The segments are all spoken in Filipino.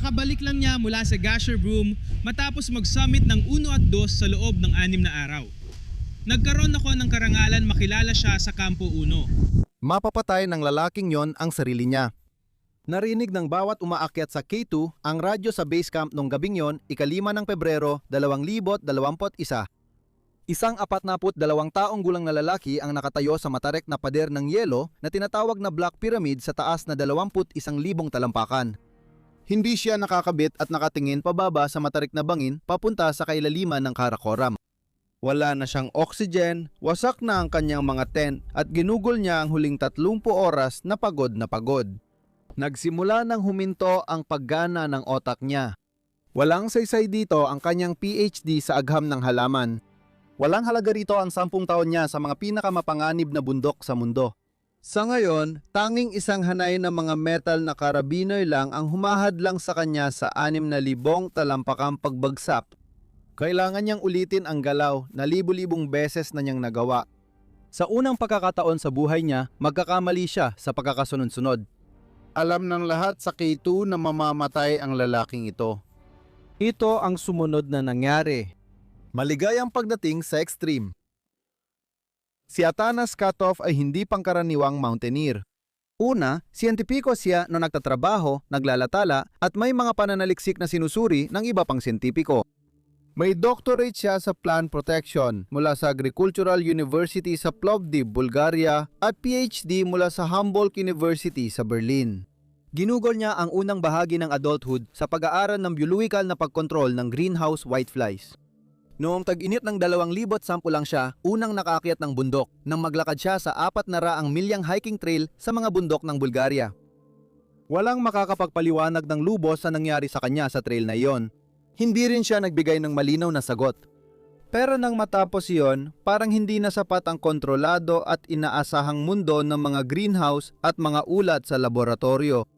Kakabalik lang niya mula sa Gasherbrum matapos mag-summit ng 1 at 2 sa loob ng 6 na araw. Nagkaroon ako ng karangalan makilala siya sa Kampo 1. Mapapatay ng lalaking yon ang sarili niya. Narinig ng bawat umaakyat sa K2 ang radyo sa base camp nung gabing yon, 5 ng Pebrero, 2021. Isang 42 taong gulang na lalaki ang nakatayo sa matarek na pader ng yelo na tinatawag na Black Pyramid sa taas na 21,000 talampakan. Hindi siya nakakabit at nakatingin pababa sa matarik na bangin papunta sa kailaliman ng Karakoram. Wala na siyang oxygen, wasak na ang kanyang mga tent at ginugol niya ang huling 30 oras na pagod na pagod. Nagsimula nang huminto ang paggana ng otak niya. Walang saysay dito ang kanyang PhD sa agham ng halaman. Walang halaga rito ang 10 taon niya sa mga pinakamapanganib na bundok sa mundo. Sa ngayon, tanging isang hanay ng mga metal na karabinoy lang ang humahadlang sa kanya sa 6,000 talampakang pagbagsak. Kailangan niyang ulitin ang galaw na libu-libong beses na niyang nagawa. Sa unang pagkakataon sa buhay niya, magkakamali siya sa pagkakasunod-sunod. Alam ng lahat sa K2 na mamamatay ang lalaking ito. Ito ang sumunod na nangyari. Maligayang pagdating sa extreme. Si Atanas Katov ay hindi pangkaraniwang mountaineer. Una, siyentipiko siya na nagtatrabaho, naglalatala at may mga pananaliksik na sinusuri ng iba pang siyentipiko. May doctorate siya sa plant protection mula sa Agricultural University sa Plovdiv, Bulgaria at PhD mula sa Humboldt University sa Berlin. Ginugol niya ang unang bahagi ng adulthood sa pag-aaral ng biological na pagkontrol ng greenhouse whiteflies. Noong tag-init ng 2010 lang siya, unang nakaakyat ng bundok nang maglakad siya sa 400 milyang hiking trail sa mga bundok ng Bulgaria. Walang makakapagpaliwanag ng lubos sa nangyari sa kanya sa trail na iyon. Hindi rin siya nagbigay ng malinaw na sagot. Pero nang matapos iyon, parang hindi na sapat ang kontrolado at inaasahang mundo ng mga greenhouse at mga ulat sa laboratorio.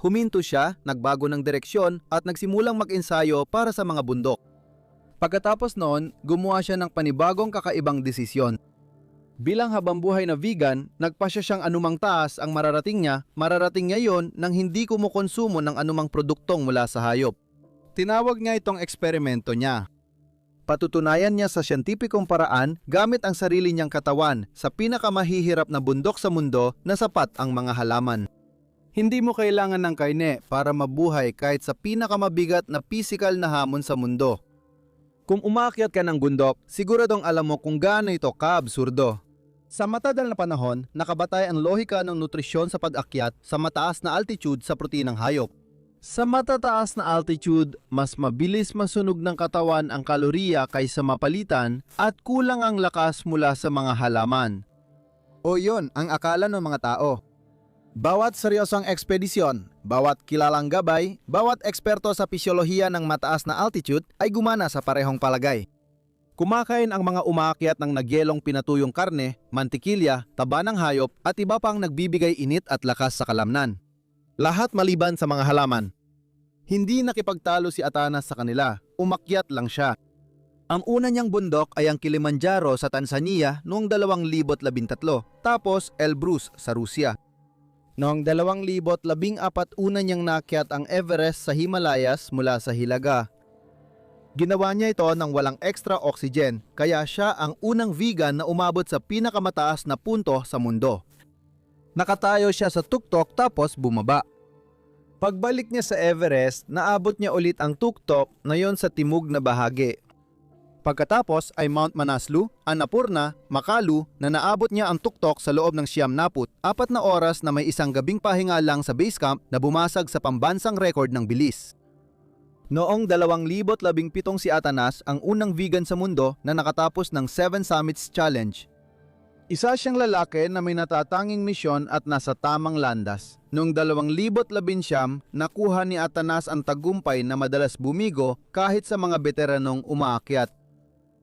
Huminto siya, nagbago ng direksyon at nagsimulang mag-ensayo para sa mga bundok. Pagkatapos noon, gumawa siya ng panibagong kakaibang desisyon. Bilang habambuhay na vegan, nagpasya siyang anumang taas ang mararating niya yon nang hindi kumukonsumo ng anumang produktong mula sa hayop. Tinawag niya itong eksperimento niya. Patutunayan niya sa siyentipikong paraan gamit ang sarili niyang katawan sa pinakamahihirap na bundok sa mundo na sapat ang mga halaman. Hindi mo kailangan ng kaine para mabuhay kahit sa pinakamabigat na pisikal na hamon sa mundo. Kung umaakyat ka ng bundok, siguradong alam mo kung gaano ito kaabsurdo. Sa matagal na panahon, nakabatay ang lohika ng nutrisyon sa pag-akyat sa mataas na altitude sa proteinang hayop. Sa matataas na altitude, mas mabilis masunog ng katawan ang kaloriya kaysa mapalitan at kulang ang lakas mula sa mga halaman. O yon ang akala ng mga tao. Bawat seryosong ekspedisyon, bawat kilalang gabay, bawat eksperto sa pisyolohiya ng mataas na altitude ay gumana sa parehong palagay. Kumakain ang mga umaakyat ng nagyelong pinatuyong karne, mantikilya, taba ng hayop at iba pang nagbibigay init at lakas sa kalamnan. Lahat maliban sa mga halaman. Hindi nakipagtalo si Atanas sa kanila, umakyat lang siya. Ang una niyang bundok ay ang Kilimanjaro sa Tanzania noong 2013, tapos Elbrus sa Rusya. Noong 2014, una niyang naakyat ang Everest sa Himalayas mula sa Hilaga. Ginawa niya ito nang walang extra oxygen, kaya siya ang unang vegan na umabot sa pinakamataas na punto sa mundo. Nakatayo siya sa tuktok tapos bumaba. Pagbalik niya sa Everest, naabot niya ulit ang tuktok na yon sa timog na bahagi. Pagkatapos ay Mount Manaslu, Annapurna, Makalu na naabot niya ang tuktok sa loob ng 4 na oras na may isang gabing pahinga lang sa base camp na bumasag sa pambansang record ng bilis. Noong 2017 si Atanas ang unang vegan sa mundo na nakatapos ng 7 Summits Challenge. Isa siyang lalaki na may natatanging misyon at nasa tamang landas. Noong 2019, nakuha ni Atanas ang tagumpay na madalas bumigo kahit sa mga veteranong umaakyat.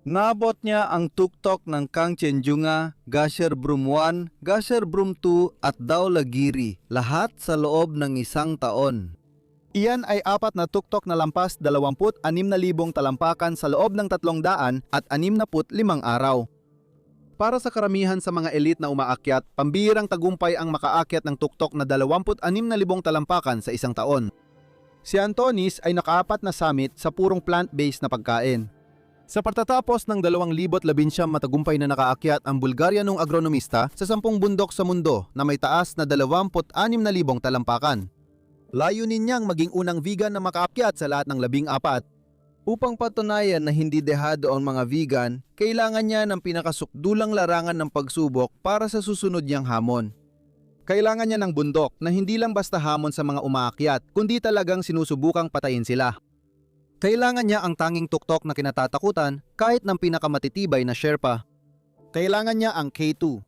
Naabot niya ang tuktok ng Kangchenjunga, Gasherbrum 1, Gasherbrum 2 at Dhaulagiri, lahat sa loob ng 1 taon. Iyan ay 4 na tuktok na lampas 26,000 talampakan sa loob ng 365 araw. Para sa karamihan sa mga elite na umaakyat, pambihirang tagumpay ang makaakyat ng tuktok na 26,000 talampakan sa 1 taon. Si Antonis ay nakaapat na summit sa purong plant-based na pagkain. Sa pagtatapos ng 2019 matagumpay na nakaakyat ang Bulgarianong agronomista sa 10 bundok sa mundo na may taas na 26,000 talampakan. Layunin niyang maging unang vegan na makaakyat sa lahat ng 14. Upang patunayan na hindi dehado ang mga vegan, kailangan niya ng pinakasukdulang larangan ng pagsubok para sa susunod niyang hamon. Kailangan niya ng bundok na hindi lang basta hamon sa mga umaakyat, kundi talagang sinusubukang patayin sila. Kailangan niya ang tanging tuktok na kinatatakutan kahit ng pinakamatitibay na Sherpa. Kailangan niya ang K2.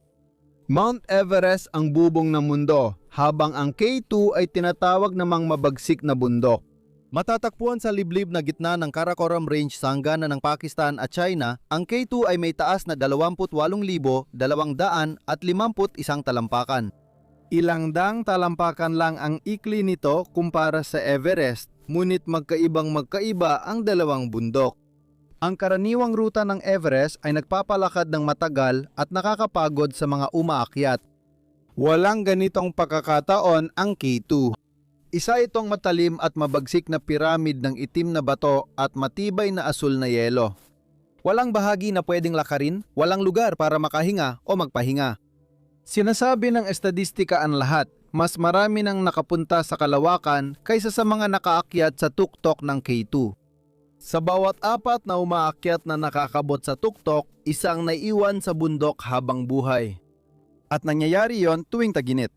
Mount Everest ang bubong ng mundo, habang ang K2 ay tinatawag namang mabagsik na bundok. Matatagpuan sa liblib na gitna ng Karakoram Range sa hangganan ng Pakistan at China, ang K2 ay may taas na 28,251 talampakan. Ilang daang talampakan lang ang ikli nito kumpara sa Everest, ngunit magkaiba ang dalawang bundok. Ang karaniwang ruta ng Everest ay nagpapalakad ng matagal at nakakapagod sa mga umaakyat. Walang ganitong pagkakataon ang K2. Isa itong matalim at mabagsik na piramid ng itim na bato at matibay na asul na yelo. Walang bahagi na pwedeng lakarin, walang lugar para makahinga o magpahinga. Sinasabi ng estadistika ang lahat, mas marami nang nakapunta sa kalawakan kaysa sa mga nakaakyat sa tuktok ng K2. Sa bawat 4 na umaakyat na nakakabot sa tuktok, isang naiwan sa bundok habang buhay. At nangyayari yon tuwing taginit.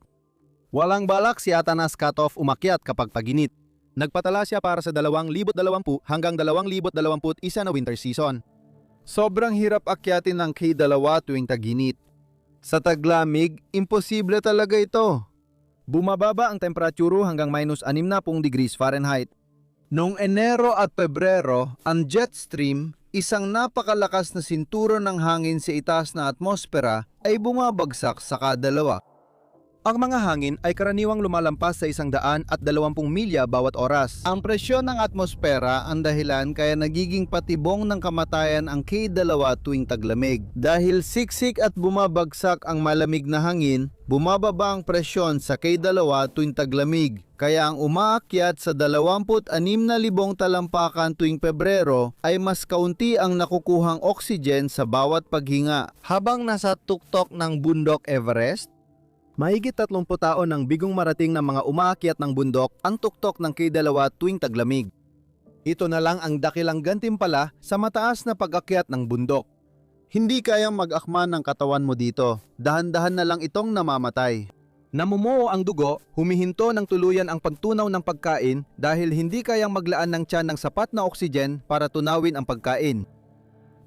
Walang balak si Atanas Skatov umakyat kapag paginit. Nagpatala siya para sa 2020 hanggang 2021 na winter season. Sobrang hirap akyatin ng K2 tuwing taginit. Sa taglamig, imposible talaga ito. Bumababa ang temperatura hanggang -60 degrees Fahrenheit. Noong Enero at Pebrero, ang jet stream, isang napakalakas na sinturon ng hangin sa itaas na atmosfera, ay bumabagsak sa kadalawa. Ang mga hangin ay karaniwang lumalampas sa 120 milya bawat oras. Ang presyon ng atmosfera ang dahilan kaya nagiging patibong ng kamatayan ang K2 tuwing taglamig. Dahil siksik at bumabagsak ang malamig na hangin, bumababa ang presyon sa K2 tuwing taglamig. Kaya ang umaakyat sa 26,000 talampakan tuwing Pebrero ay mas kaunti ang nakukuhang oxygen sa bawat paghinga. Habang nasa tuktok ng bundok Everest, mahigit 30 taon ang bigong marating ng mga umaakyat ng bundok ang tuktok ng K2 tuwing taglamig. Ito na lang ang dakilang gantimpala sa mataas na pag-akyat ng bundok. Hindi kayang mag-akma ng katawan mo dito, dahan-dahan na lang itong namamatay. Namumuo ang dugo, humihinto ng tuluyan ang pagtunaw ng pagkain dahil hindi kayang maglaan ng tiyan ng sapat na oxygen para tunawin ang pagkain.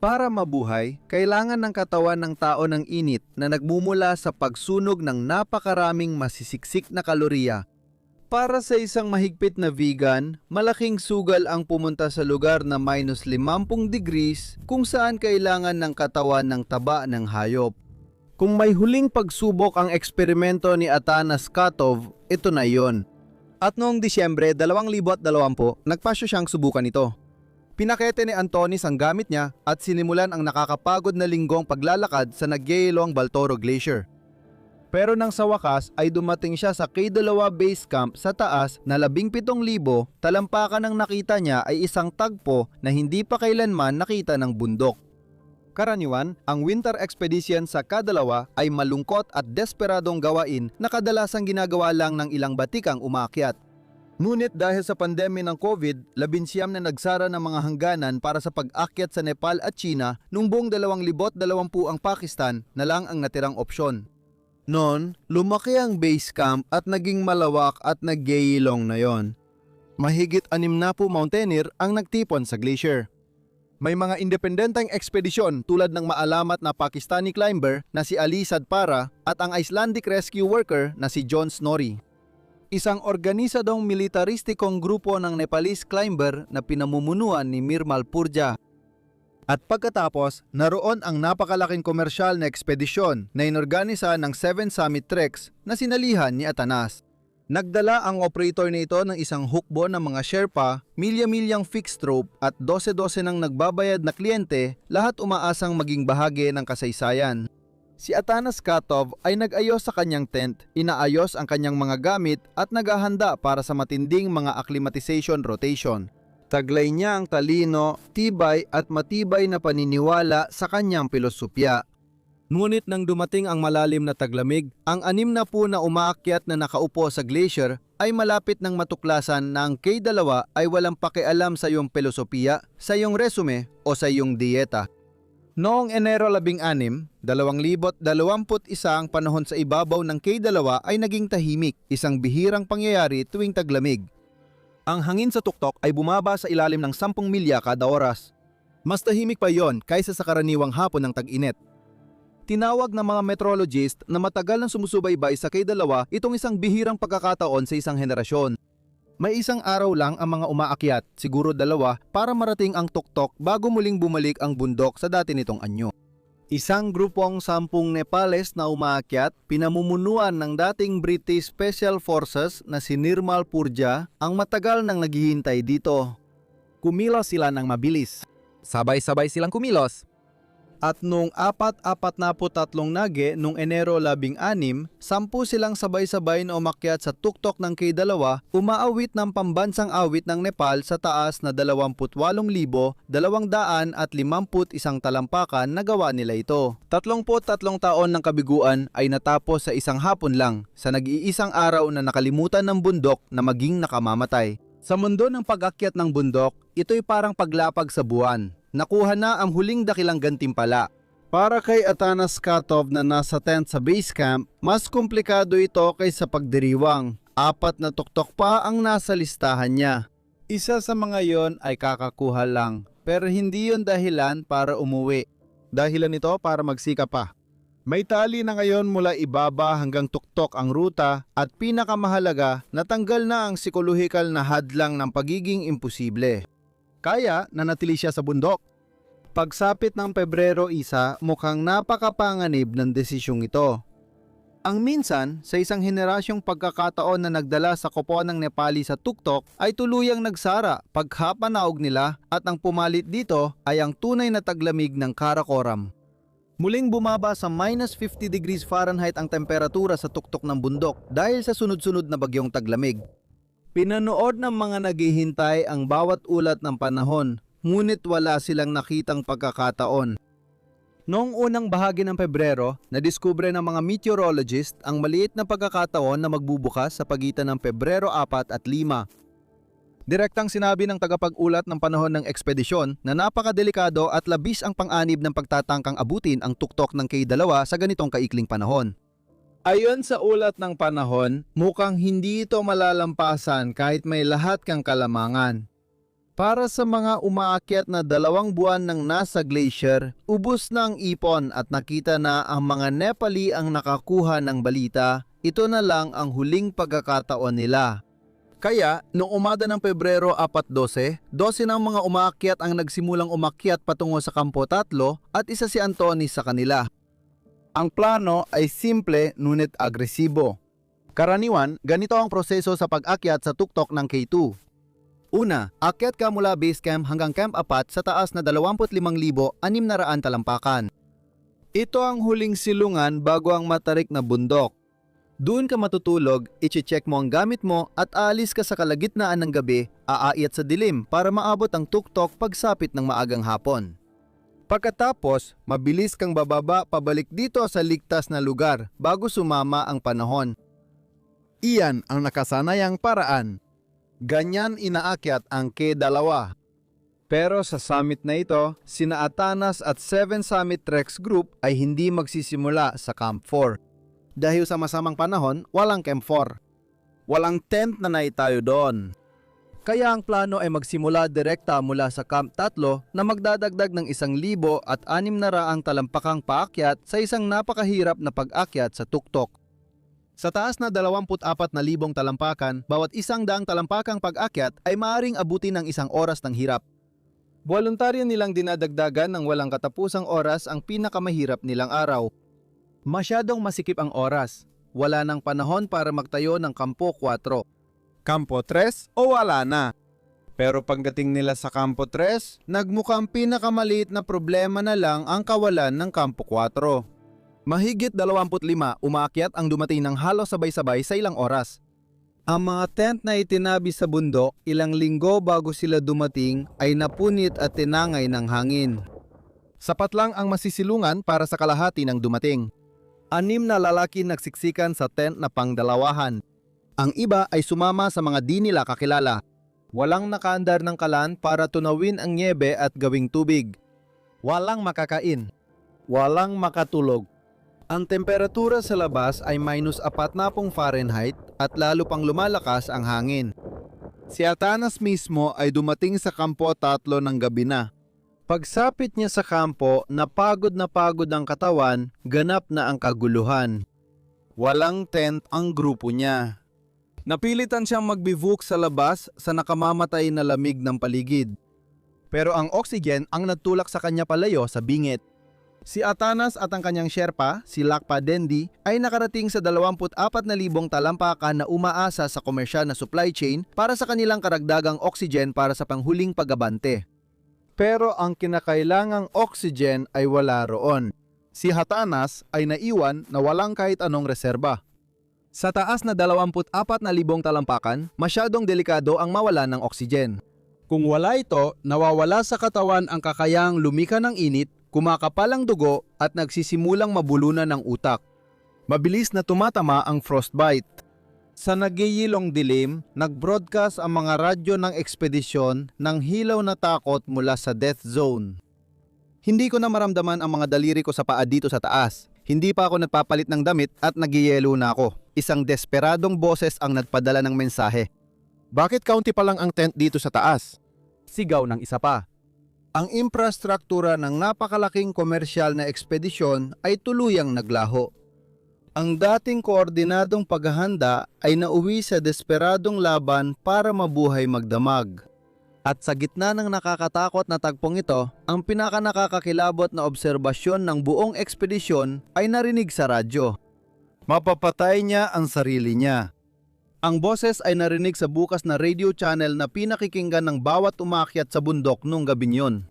Para mabuhay, kailangan ng katawan ng tao ng init na nagmumula sa pagsunog ng napakaraming masisiksik na kalorya. Para sa isang mahigpit na vegan, malaking sugal ang pumunta sa lugar na -50 degrees kung saan kailangan ng katawan ng taba ng hayop. Kung may huling pagsubok ang eksperimento ni Atanas Skatov, ito na yon. At noong Disyembre 2020, nagpasyo siyang subukan ito. Pinakete ni Antonis ang gamit niya at sinimulan ang nakakapagod na linggong paglalakad sa nagyayelong Baltoro Glacier. Pero nang sa wakas ay dumating siya sa K2 Base Camp sa taas na 17,000, talampakan ang nakita niya ay isang tagpo na hindi pa kailanman nakita ng bundok. Karaniwan, ang winter expedition sa K2 ay malungkot at desperadong gawain na kadalasang ginagawa lang ng ilang batikang umaakyat. Ngunit dahil sa pandemya ng COVID, 19 na nagsara ng mga hangganan para sa pag-akyat sa Nepal at China, nung buong 2020 ang Pakistan na lang ang natirang opsyon. Noon, lumaki ang base camp at naging malawak at nagyayilong na yon. Mahigit 60 mountaineer ang nagtipon sa glacier. May mga independenteng ekspedisyon tulad ng maalamat na Pakistani climber na si Ali Sadpara at ang Icelandic rescue worker na si John Snorri. Isang organisadong militaristikong grupo ng Nepalese climber na pinamumunuan ni Nirmal Purja. At pagkatapos, naroon ang napakalaking komersyal na ekspedisyon na inorganisa ng 7 Summit Treks na sinalihan ni Atanas. Nagdala ang operator nito ng isang hukbo ng mga Sherpa, milya-milyang fixed rope at 12-12 ng nagbabayad na kliyente, lahat umaasang maging bahagi ng kasaysayan. Si Atanas Katov ay nag-ayos sa kanyang tent, inaayos ang kanyang mga gamit at naghahanda para sa matinding mga acclimatization rotation. Taglay niya ang talino, tibay at matibay na paniniwala sa kanyang pilosopya. Ngunit nang dumating ang malalim na taglamig, ang 60 na umaakyat na nakaupo sa glacier ay malapit ng matuklasan na ang K2 ay walang pakialam sa iyong pilosopiya, sa iyong resume o sa iyong dieta. Noong Enero 16, 2021 ang panahon sa ibabaw ng K2 ay naging tahimik, isang bihirang pangyayari tuwing taglamig. Ang hangin sa tuktok ay bumaba sa ilalim ng 10 milya kada oras. Mas tahimik pa yon kaysa sa karaniwang hapon ng tag-init. Tinawag ng mga meteorologist na matagal nang sumusubaybay sa K2 itong isang bihirang pagkakataon sa isang henerasyon. May isang araw lang ang mga umaakyat, siguro 2, para marating ang tuktok bago muling bumalik ang bundok sa dati nitong anyo. Isang grupong 10 Nepales na umaakyat, pinamumunuan ng dating British Special Forces na si Nirmal Purja, ang matagal nang naghihintay dito. Kumilos sila ng mabilis. Sabay-sabay silang kumilos. At noong 443 nage noong Enero 16, 10 silang sabay-sabay na umakyat sa tuktok ng K2, umaawit ng pambansang awit ng Nepal sa taas na 28,251 talampakan na gawa nila ito. 33 taon ng kabiguan ay natapos sa isang hapon lang, sa nag-iisang araw na nakalimutan ng bundok na maging nakamamatay. Sa mundo ng pag-akyat ng bundok, ito'y parang paglapag sa buwan. Nakuha na ang huling dakilang gantimpala. Para kay Atanas Katov na nasa tent sa base camp, mas komplikado ito kaysa pagdiriwang. 4 na tuktok pa ang nasa listahan niya. Isa sa mga yon ay kakakuha lang, pero hindi yon dahilan para umuwi. Dahilan ito para magsika pa. May tali na ngayon mula ibaba hanggang tuktok ang ruta at pinakamahalaga, natanggal na ang psikolohikal na hadlang ng pagiging imposible. Kaya nanatili siya sa bundok. Pagsapit ng Pebrero 1, mukhang napakapanganib ng desisyong ito. Ang minsan, sa isang henerasyong pagkakataon na nagdala sa kopoan ng Nepali sa tuktok ay tuluyang nagsara paghapanaog nila at ang pumalit dito ay ang tunay na taglamig ng Karakoram. Muling bumaba sa -50 degrees Fahrenheit ang temperatura sa tuktok ng bundok dahil sa sunod-sunod na bagyong taglamig. Pinanood ng mga naghihintay ang bawat ulat ng panahon, ngunit wala silang nakitang pagkakataon. Noong unang bahagi ng Pebrero, nadiskubre ng mga meteorologist ang maliit na pagkakataon na magbubukas sa pagitan ng Pebrero 4 at 5. Direktang sinabi ng tagapag-ulat ng panahon ng ekspedisyon na napakadelikado at labis ang pang-anib ng pagtatangkang abutin ang tuktok ng K2 sa ganitong kaikling panahon. Ayon sa ulat ng panahon, mukhang hindi ito malalampasan kahit may lahat kang kalamangan. Para sa mga umaakyat na 2 buwan nang nasa glacier, ubos na ang ipon at nakita na ang mga Nepali ang nakakuha ng balita, ito na lang ang huling pagkakataon nila. Kaya, noong umada ng Pebrero 4-12, 12 ng mga umaakyat ang nagsimulang umakyat patungo sa Kampo 3 at isa si Anthony sa kanila. Ang plano ay simple ngunit agresibo. Karaniwan, ganito ang proseso sa pag-akyat sa tuktok ng K2. Una, akyat ka mula base camp hanggang Camp 4 sa taas na 25,600 talampakan. Ito ang huling silungan bago ang matarik na bundok. Doon ka matutulog, iche-check mo ang gamit mo at aalis ka sa kalagitnaan ng gabi, aayat sa dilim para maabot ang tuktok pagsapit ng maagang hapon. Pagkatapos, mabilis kang bababa pabalik dito sa ligtas na lugar bago sumama ang panahon. Iyan ang nakasanayang paraan. Ganyan inaakyat ang K2. Pero sa summit na ito, sina Atanas at 7 Summit Treks Group ay hindi magsisimula sa Camp 4. Dahil sa masamang panahon, walang Camp 4. Walang tent na naitayo doon. Kaya ang plano ay magsimula direkta mula sa Camp 3 na magdadagdag ng 1,600 talampakang paakyat sa isang napakahirap na pag-akyat sa tuktok. Sa taas na 24,000 talampakan, bawat 100 talampakang pag-akyat ay maaaring abutin ng 1 oras ng hirap. Voluntaryo nilang dinadagdagan ng walang katapusang oras ang pinakamahirap nilang araw. Masyadong masikip ang oras. Wala nang panahon para magtayo ng Kampo 4. Kampo 3 o wala na. Pero pagdating nila sa Kampo 3, nagmukhang pinakamaliit na problema na lang ang kawalan ng Kampo 4. Mahigit 25 umaakyat ang dumating ng halos sabay-sabay sa ilang oras. Ang mga tent na itinabi sa bundok ilang linggo bago sila dumating ay napunit at tinangay ng hangin. Sapat lang ang masisilungan para sa kalahati ng dumating. 6 na lalaki nagsiksikan sa tent na pangdalawahan. Ang iba ay sumama sa mga di nila kakilala. Walang nakaandar ng kalan para tunawin ang nyebe at gawing tubig. Walang makakain. Walang makatulog. Ang temperatura sa labas ay -40 Fahrenheit at lalo pang lumalakas ang hangin. Si Atanas mismo ay dumating sa kampo 3 ng gabi na. Pagsapit niya sa kampo, napagod ang katawan, ganap na ang kaguluhan. Walang tent ang grupo niya. Napilitan siyang magbivuk sa labas sa nakamamatay na lamig ng paligid. Pero ang oxygen ang nagtulak sa kanya palayo sa bingit. Si Atanas at ang kanyang Sherpa, si Lakpa Dendi, ay nakarating sa 24,000 talampakan na umaasa sa komersyal na supply chain para sa kanilang karagdagang oxygen para sa panghuling pagabante. Pero ang kinakailangang oxygen ay wala roon. Si Atanas ay naiwan na walang kahit anong reserba. Sa taas na 24,000 talampakan, masyadong delikado ang mawala ng oxygen. Kung wala ito, nawawala sa katawan ang kakayahang lumika ng init, kumakapal ang dugo at nagsisimulang mabulunan ng utak. Mabilis na tumatama ang frostbite. Sa nagiyilong dilim, nag-broadcast ang mga radyo ng ekspedisyon ng hilaw na takot mula sa death zone. Hindi ko na maramdaman ang mga daliri ko sa paa dito sa taas. Hindi pa ako nagpapalit ng damit at nagyayelo na ako. Isang desperadong boses ang nagpadala ng mensahe. Bakit kaunti pa lang ang tent dito sa taas? Sigaw ng isa pa. Ang infrastruktura ng napakalaking komersyal na ekspedisyon ay tuluyang naglaho. Ang dating koordinadong paghahanda ay nauwi sa desperadong laban para mabuhay magdamag. At sa gitna ng nakakatakot na tagpong ito, ang pinakanakakakilabot na obserbasyon ng buong ekspedisyon ay narinig sa radyo. Mapapatay niya ang sarili niya. Ang boses ay narinig sa bukas na radio channel na pinakikinggan ng bawat umakyat sa bundok nung gabing yon.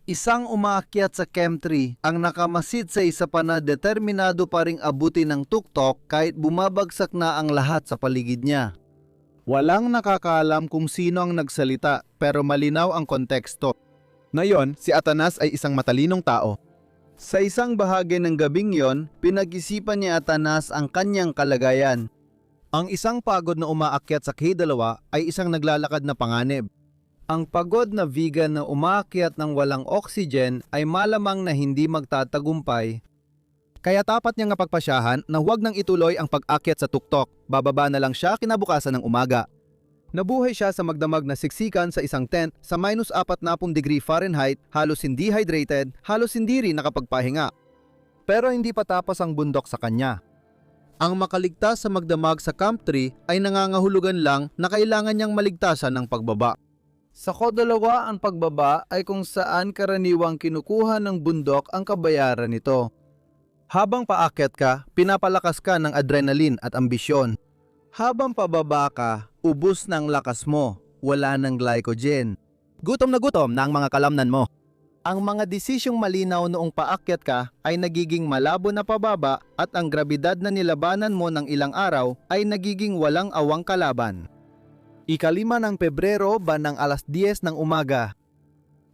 Isang umaakyat sa Chem3 ang nakamasid sa isa pa na determinado pa ring abutin ng tuktok kahit bumabagsak na ang lahat sa paligid niya. Walang nakakaalam kung sino ang nagsalita pero malinaw ang konteksto. Ngayon, si Atanas ay isang matalinong tao. Sa isang bahagi ng gabing yon, pinag-isipan ni Atanas ang kanyang kalagayan. Ang isang pagod na umaakyat sa K2 ay isang naglalakad na panganib. Ang pagod na vegan na umaakyat ng walang oxygen ay malamang na hindi magtatagumpay. Kaya tapat niyang napagpasyahan na huwag nang ituloy ang pag-akyat sa tuktok. Bababa na lang siya kinabukasan ng umaga. Nabuhay siya sa magdamag na siksikan sa isang tent sa -40 Fahrenheit, halos hindi hydrated, halos hindi rin nakapagpahinga. Pero hindi pa tapos ang bundok sa kanya. Ang makaligtas sa magdamag sa Camp 3 ay nangangahulugan lang na kailangan niyang maligtasan ng pagbaba. Sa K2 ang pagbaba ay kung saan karaniwang kinukuha ng bundok ang kabayaran nito. Habang paakyat ka, pinapalakas ka ng adrenaline at ambisyon. Habang pababa ka, ubos ng lakas mo, wala ng glycogen. Gutom na ang mga kalamnan mo. Ang mga desisyong malinaw noong paakyat ka ay nagiging malabo na pababa at ang grabidad na nilabanan mo ng ilang araw ay nagiging walang awang kalaban. 5 ng Pebrero bandang 10:00 ng umaga.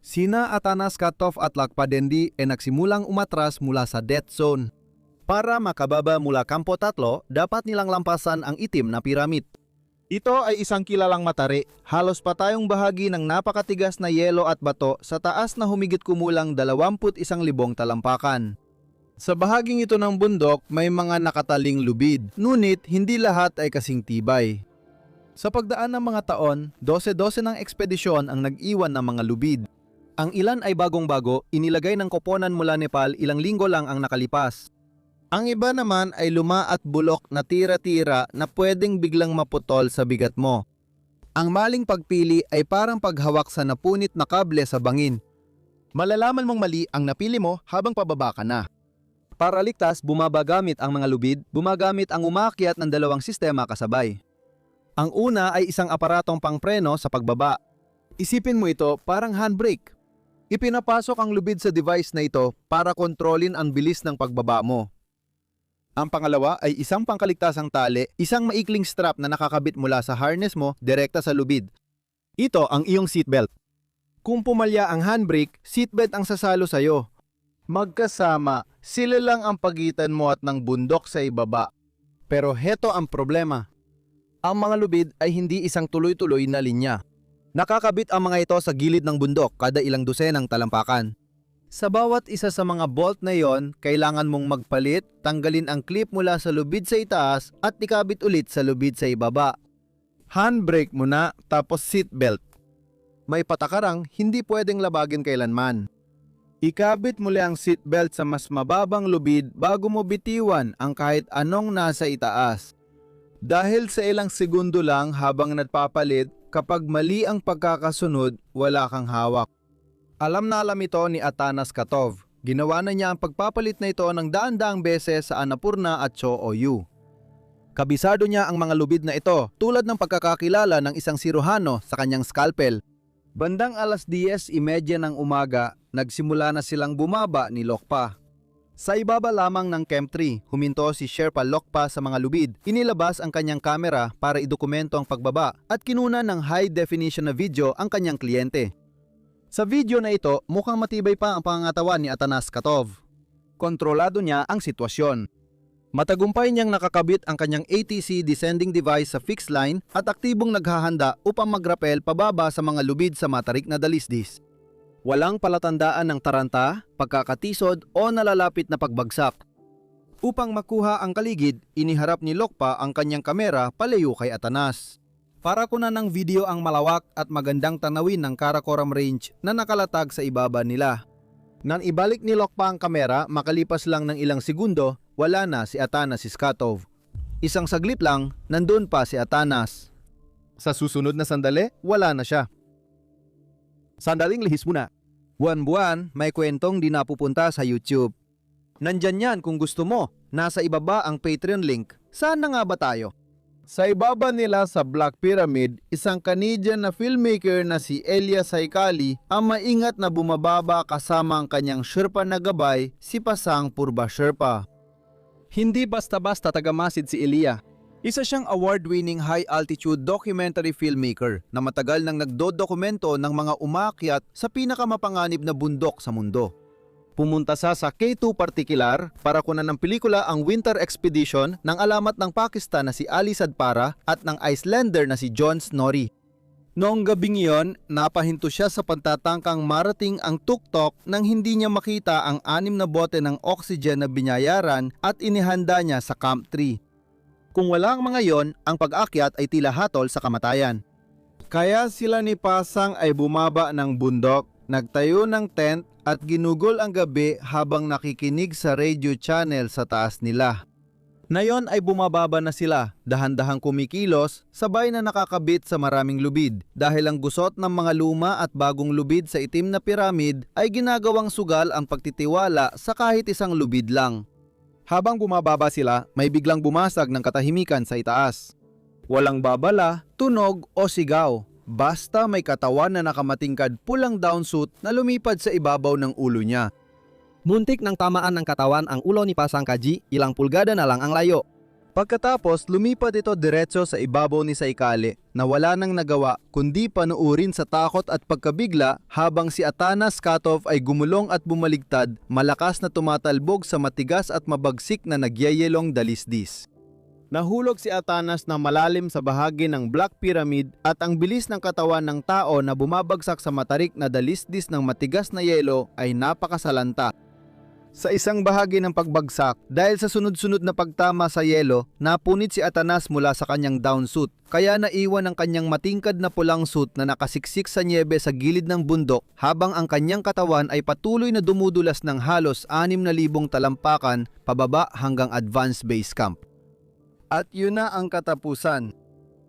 Sina Atanas Katov at Lakpa Dendi ay nagsimulang umatras mula sa death zone. Para makababa mula Kampo 3, dapat nilang lampasan ang itim na piramid. Ito ay isang kilalang matari, halos patayong bahagi ng napakatigas na yelo at bato sa taas na humigit kumulang 21,000 talampakan. Sa bahaging ito ng bundok may mga nakataling lubid, ngunit hindi lahat ay kasing tibay. Sa pagdaan ng mga taon, 12 ng ekspedisyon ang nag-iwan ng mga lubid. Ang ilan ay bagong-bago, inilagay ng koponan mula Nepal ilang linggo lang ang nakalipas. Ang iba naman ay luma at bulok na tira-tira na pwedeng biglang maputol sa bigat mo. Ang maling pagpili ay parang paghawak sa napunit na kable sa bangin. Malalaman mong mali ang napili mo habang pababa ka na. Para ligtas, bumaba gamit ang mga lubid, bumagamit ang umaakyat ng 2 sistema kasabay. Ang una ay isang aparatong pangpreno sa pagbaba. Isipin mo ito parang handbrake. Ipinapasok ang lubid sa device na ito para kontrolin ang bilis ng pagbaba mo. Ang pangalawa ay isang pangkaligtasang tali, isang maikling strap na nakakabit mula sa harness mo direkta sa lubid. Ito ang iyong seatbelt. Kung pumalya ang handbrake, seatbelt ang sasalo sa'yo. Magkasama, sila lang ang pagitan mo at ng bundok sa ibaba. Pero heto ang problema. Ang mga lubid ay hindi isang tuloy-tuloy na linya. Nakakabit ang mga ito sa gilid ng bundok kada ilang dosenang talampakan. Sa bawat isa sa mga bolt na yon, kailangan mong magpalit, tanggalin ang clip mula sa lubid sa itaas at ikabit ulit sa lubid sa ibaba. Handbrake muna tapos seatbelt. May patakarang hindi pwedeng labagin kailanman. Ikabit muli ang seatbelt sa mas mababang lubid bago mo bitiwan ang kahit anong nasa itaas. Dahil sa ilang segundo lang habang nagpapalit, kapag mali ang pagkakasunod, wala kang hawak. Alam na alam ito ni Atanas Katov. Ginawa na niya ang pagpapalit na ito ng daan-daang beses sa Annapurna at Cho-Oyu. Kabisado niya ang mga lubid na ito tulad ng pagkakakilala ng isang siruhano sa kanyang scalpel. Bandang 10:30 ng umaga, nagsimula na silang bumaba ni Lokpa. Sa ibaba lamang ng Camp 3, huminto si Sherpa Lokpa sa mga lubid. Inilabas ang kanyang kamera para idokumento ang pagbaba at kinuna ng high definition na video ang kanyang kliyente. Sa video na ito, mukhang matibay pa ang pangangatawan ni Atanas Katov. Kontrolado niya ang sitwasyon. Matagumpay niyang nakakabit ang kanyang ATC descending device sa fixed line at aktibong naghahanda upang magrapel pababa sa mga lubid sa matarik na dalisdis. Walang palatandaan ng taranta, pagkakatisod o nalalapit na pagbagsak. Upang makuha ang kaligid, iniharap ni Lokpa ang kanyang kamera palayo kay Atanas. Para kunan ng video ang malawak at magandang tanawin ng Karakoram Range na nakalatag sa ibaba nila. Nang ibalik ni Lokpa ang kamera, makalipas lang ng ilang segundo, wala na si Atanas Iskatov. Isang saglit lang, nandun pa si Atanas. Sa susunod na sandali, wala na siya. Sandaling lihis muna. Buwan-buwan, may kwentong di napupunta sa YouTube. Nandyan yan kung gusto mo. Nasa ibaba ang Patreon link. Saan na nga ba tayo? Sa ibaba nila sa Black Pyramid, isang Canadian na filmmaker na si Elia Saikali ang maingat na bumababa kasama ang kanyang Sherpa na gabay, si Pasang Purba Sherpa. Hindi basta-basta tagamasid si Elia. Isa siyang award-winning high-altitude documentary filmmaker na matagal nang nagdodokumento ng mga umakyat sa pinakamapanganib na bundok sa mundo. Pumunta sa K2 partikular para kunan ng pelikula ang Winter Expedition ng alamat ng Pakistan na si Ali Sadpara at ng Icelander na si John Snorri. Noong gabing iyon, napahinto siya sa pagtatangkang marating ang tuktok nang hindi niya makita ang 6 na bote ng oxygen na binayaran at inihanda niya sa Camp 3. Kung wala ang mga yon, ang pag-akyat ay tila hatol sa kamatayan. Kaya sila ni Pasang ay bumaba ng bundok, nagtayo ng tent at ginugol ang gabi habang nakikinig sa radio channel sa taas nila. Nayon ay bumababa na sila, dahan-dahang kumikilos, sabay na nakakabit sa maraming lubid dahil ang gusot ng mga luma at bagong lubid sa itim na piramid ay ginagawang sugal ang pagtitiwala sa kahit isang lubid lang. Habang bumababa sila, may biglang bumasag ng katahimikan sa itaas. Walang babala, tunog o sigaw. Basta may katawan na nakamatingkad pulang downsuit na lumipad sa ibabaw ng ulo niya. Muntik nang tamaan ng katawan ang ulo ni Pasang Kaji, ilang pulgada na lang ang layo. Pagkatapos, lumipad ito diretso sa ibabaw ni Saikali na wala nang nagawa kundi panuurin sa takot at pagkabigla habang si Atanas Katov ay gumulong at bumaligtad, malakas na tumatalbog sa matigas at mabagsik na nagyayelong dalisdis. Nahulog si Atanas na malalim sa bahagi ng Black Pyramid at ang bilis ng katawan ng tao na bumabagsak sa matarik na dalisdis ng matigas na yelo ay napakasalanta. Sa isang bahagi ng pagbagsak, dahil sa sunod-sunod na pagtama sa yelo, napunit si Atanas mula sa kanyang downsuit, kaya naiwan ang kanyang matingkad na pulang suit na nakasiksik sa nyebe sa gilid ng bundok habang ang kanyang katawan ay patuloy na dumudulas ng halos 6,000 talampakan pababa hanggang advanced base camp. At yun na ang katapusan.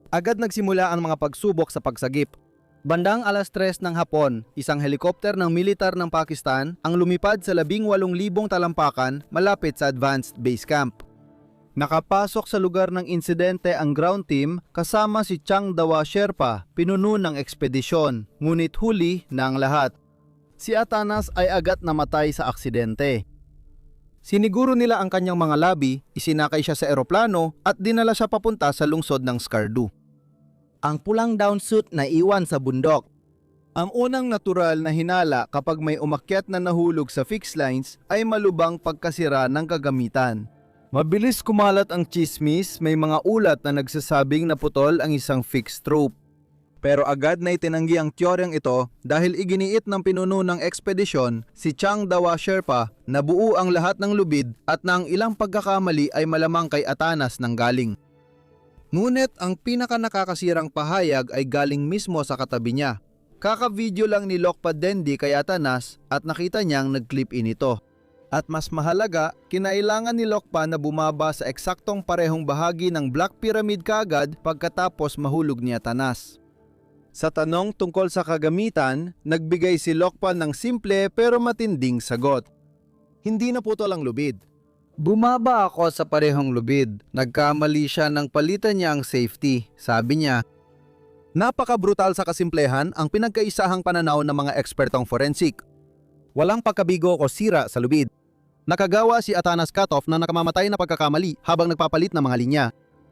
Agad nagsimula ang mga pagsubok sa pagsagip. Bandang 3:00 ng hapon, isang helikopter ng militar ng Pakistan ang lumipad sa 18,000 talampakan malapit sa advanced base camp. Nakapasok sa lugar ng insidente ang ground team kasama si Changdawa Sherpa, pinuno ng ekspedisyon, ngunit huli na ang lahat. Si Atanas ay agad namatay sa aksidente. Siniguro nila ang kanyang mga labi, isinakay siya sa eroplano at dinala siya papunta sa lungsod ng Skardu. Ang pulang down suit na iwan sa bundok. Ang unang natural na hinala kapag may umakyat na nahulog sa fixed lines ay malubang pagkasira ng kagamitan. Mabilis kumalat ang chismis, may mga ulat na nagsasabing naputol ang isang fixed rope. Pero agad na itinanggi ang teoryang ito dahil iginiit ng pinuno ng ekspedisyon si Chang Dawa Sherpa na buo ang lahat ng lubid at na ang ilang pagkakamali ay malamang kay Atanas nang galing. Ngunit ang pinakanakakasirang pahayag ay galing mismo sa katabi niya. Kaka-video lang ni Lokpa Dendi kay Atanas at nakita niyang nag-clip in ito. At mas mahalaga, kinailangan ni Lokpa na bumaba sa eksaktong parehong bahagi ng Black Pyramid kaagad pagkatapos mahulog ni Atanas. Sa tanong tungkol sa kagamitan, nagbigay si Lokpa ng simple pero matinding sagot. Hindi naputol ang lubid. Bumaba ako sa parehong lubid. Nagkamali siya nang palitan niya ang safety, sabi niya. Napaka-brutal sa kasimplehan ang pinagkaisahang pananaw ng mga ekspertong forensik. Walang pagkabigo o sira sa lubid. Nakagawa si Atanas Katov na nakamamatay na pagkakamali habang nagpapalit ng mga linya.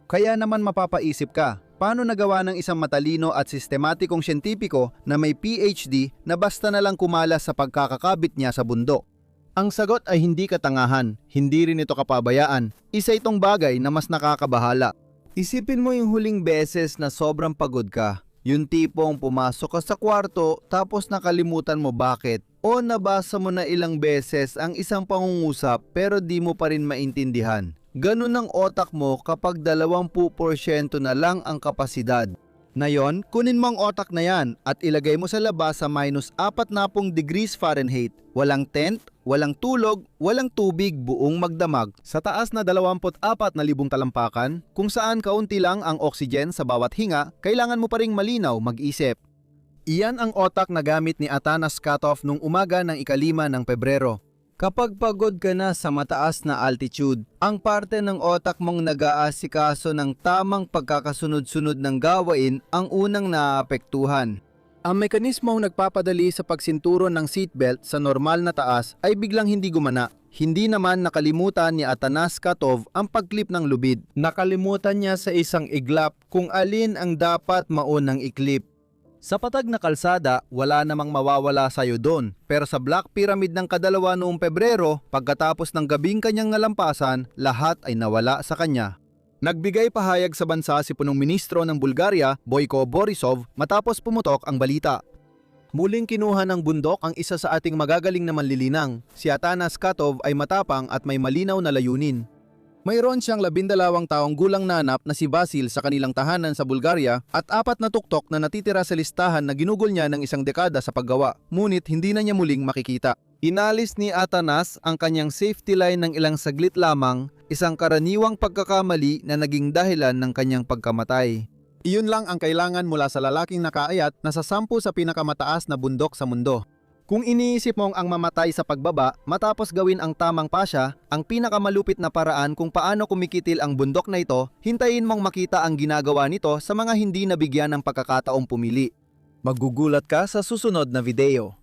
Kaya naman mapapaisip ka, paano nagawa ng isang matalino at sistematikong siyentipiko na may PhD na basta na lang kumalas sa pagkakakabit niya sa bundok? Ang sagot ay hindi katangahan, hindi rin ito kapabayaan. Isa itong bagay na mas nakakabahala. Isipin mo yung huling beses na sobrang pagod ka. Yung tipong pumasok ka sa kwarto tapos nakalimutan mo bakit. O nabasa mo na ilang beses ang isang pangungusap pero di mo pa rin maintindihan. Ganun ang otak mo kapag 20% na lang ang kapasidad. Ngayon, kunin mo ang otak na yan at ilagay mo sa labas sa -40 degrees Fahrenheit. Walang tent, walang tulog, walang tubig, buong magdamag. Sa taas na 24,000 talampakan, kung saan kaunti lang ang oxygen sa bawat hinga, kailangan mo pa ring malinaw mag-isip. Iyan ang otak na gamit ni Atanas Katov nung umaga ng 5 ng Pebrero. Kapag pagod ka na sa mataas na altitude, ang parte ng otak mong nag-aasikaso ng tamang pagkakasunod-sunod ng gawain ang unang naapektuhan. Ang mekanismong nagpapadali sa pagsinturon ng seatbelt sa normal na taas ay biglang hindi gumana. Hindi naman nakalimutan ni Atanas Katov ang pagklip ng lubid. Nakalimutan niya sa isang iglap kung alin ang dapat maunang iklip. Sa patag na kalsada, wala namang mawawala sa'yo doon. Pero sa Black Pyramid ng kadalawa noong Pebrero, pagkatapos ng gabing kanyang nalampasan, lahat ay nawala sa kanya. Nagbigay pahayag sa bansa si punong ministro ng Bulgaria, Boyko Borisov, matapos pumutok ang balita. Muling kinuha ng bundok ang isa sa ating magagaling na manlilinang. Si Atanas Katov ay matapang at may malinaw na layunin. Mayroon siyang 12 taong gulang nanap na si Vasil sa kanilang tahanan sa Bulgaria at 4 na tuktok na natitira sa listahan na ginugol niya ng isang dekada sa paggawa, ngunit hindi na niya muling makikita. Inalis ni Atanas ang kanyang safety line ng ilang saglit lamang, isang karaniwang pagkakamali na naging dahilan ng kanyang pagkamatay. Iyon lang ang kailangan mula sa lalaking nakaayat na sa 10 sa pinakamataas na bundok sa mundo. Kung iniisip mong ang mamatay sa pagbaba matapos gawin ang tamang pasya, ang pinakamalupit na paraan kung paano kumikitil ang bundok na ito, hintayin mong makita ang ginagawa nito sa mga hindi nabigyan ng pagkakataong pumili. Magugulat ka sa susunod na video.